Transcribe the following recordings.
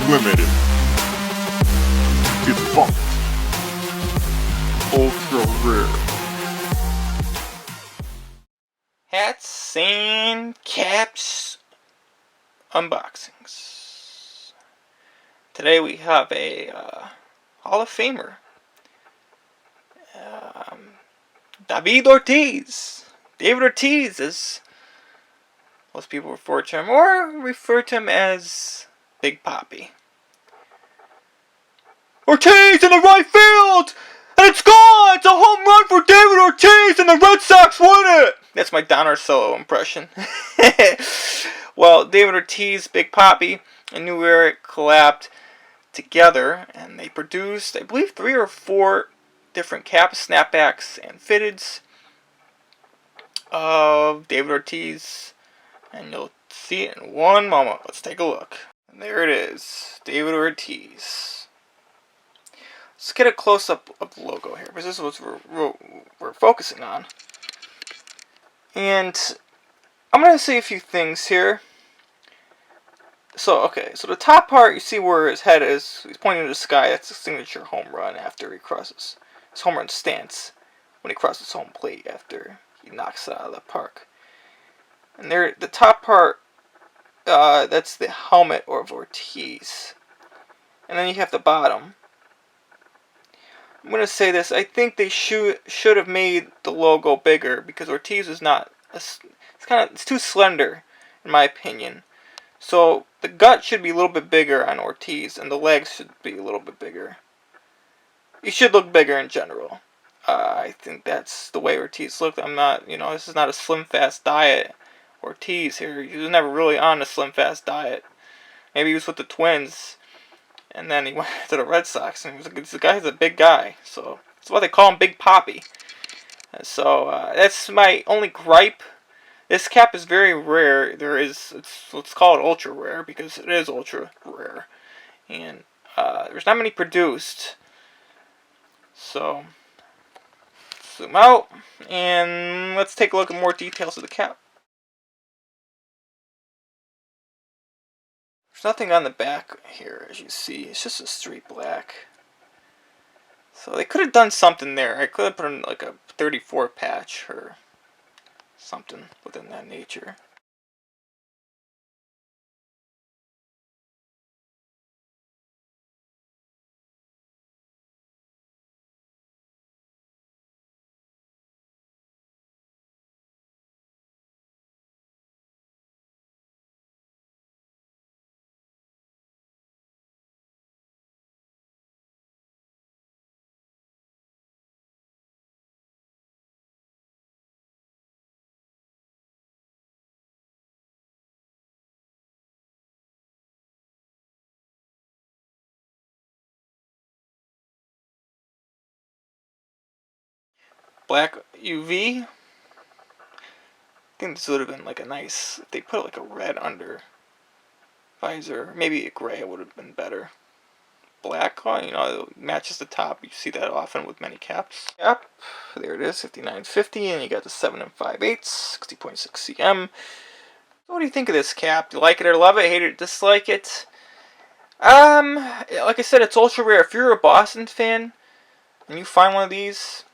limited. Defunct. Ultra rare. Hats and caps unboxings. Today we have a Hall of Famer. David Ortiz. David Ortiz, as most people refer to him, or refer to him as Big Papi. Ortiz in the right field! And it's gone! It's a home run for David Ortiz and the Red Sox win it! That's my Donner Solo impression. Well, David Ortiz, Big Papi, and New Era collabed together, and they produced, I believe, 3 or 4 different caps, snapbacks, and fitteds of David Ortiz, and you'll see it in one moment. Let's take a look. And there it is, David Ortiz. Let's get a close-up of the logo here, because this is what we're focusing on. And I'm going to say a few things here. So, okay, so the top part, you see where his head is. He's pointing to the sky. That's his signature home run after he crosses. His home run stance when he crosses home plate after he knocks it out of the park. And there, the top part, that's the helmet of Ortiz. And then you have the bottom. I'm going to say this. I think they should have made the logo bigger, because Ortiz is not... It's too slender, in my opinion. So the gut should be a little bit bigger on Ortiz, and the legs should be a little bit bigger. He should look bigger in general. I think that's the way Ortiz looked. I'm not, this is not a slim fast diet. Ortiz here, he was never really on a slim fast diet. Maybe he was with the Twins, and then he went to the Red Sox, and the guy's a big guy. So that's why they call him Big Papi. And so that's my only gripe. This cap is very rare. Let's call it ultra rare, because it is ultra rare. And there's not many produced. So, zoom out, and let's take a look at more details of the cap. There's nothing on the back here, as you see. It's just a straight black. So they could have done something there. I could have put in like a 34 patch or something within that nature. Black UV. I think this would have been like a nice, if they put like a red under visor, maybe a gray would have been better. Black, it matches the top. You see that often with many caps. Yep, there it is, 5950, and you got the 7 5/8, 60.6 cm. What do you think of this cap? Do you like it or love it, hate it, dislike it? Like I said, it's ultra rare. If you're a Boston fan and you find one of these,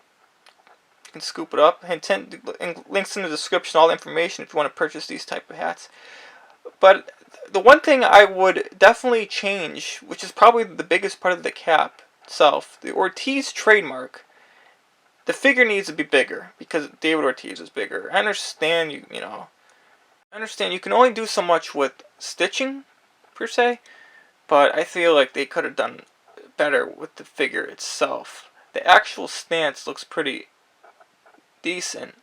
you can scoop it up. And links in the description, all the information if you want to purchase these type of hats. But the one thing I would definitely change, which is probably the biggest part of the cap itself, the Ortiz trademark, the figure needs to be bigger, because David Ortiz is bigger. I understand you can only do so much with stitching, per se, but I feel like they could have done better with the figure itself. The actual stance looks pretty decent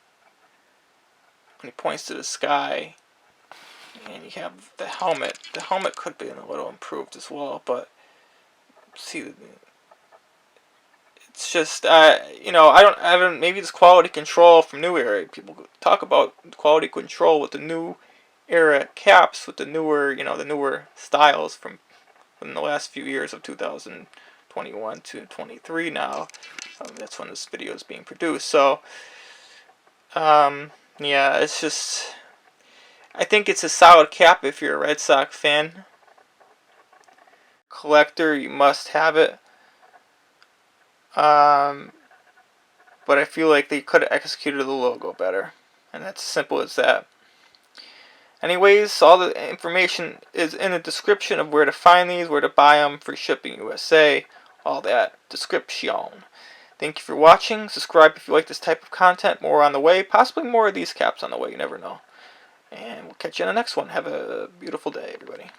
when he points to the sky. And you have the helmet. The helmet could be a little improved as well, but see, it's just I don't. Maybe it's quality control from New Era. People talk about quality control with the New Era caps, with the newer, the newer styles from in the last few years of 2021 to 23 now. That's when this video is being produced. So, yeah, it's just. I think it's a solid cap if you're a Red Sox fan. collector, you must have it. But I feel like they could have executed the logo better. And that's as simple as that. Anyways, all the information is in the description of where to find these, where to buy them, free shipping USA, all that description. Thank you for watching. Subscribe if you like this type of content. More on the way. Possibly more of these caps on the way. You never know. And we'll catch you in the next one. Have a beautiful day, everybody.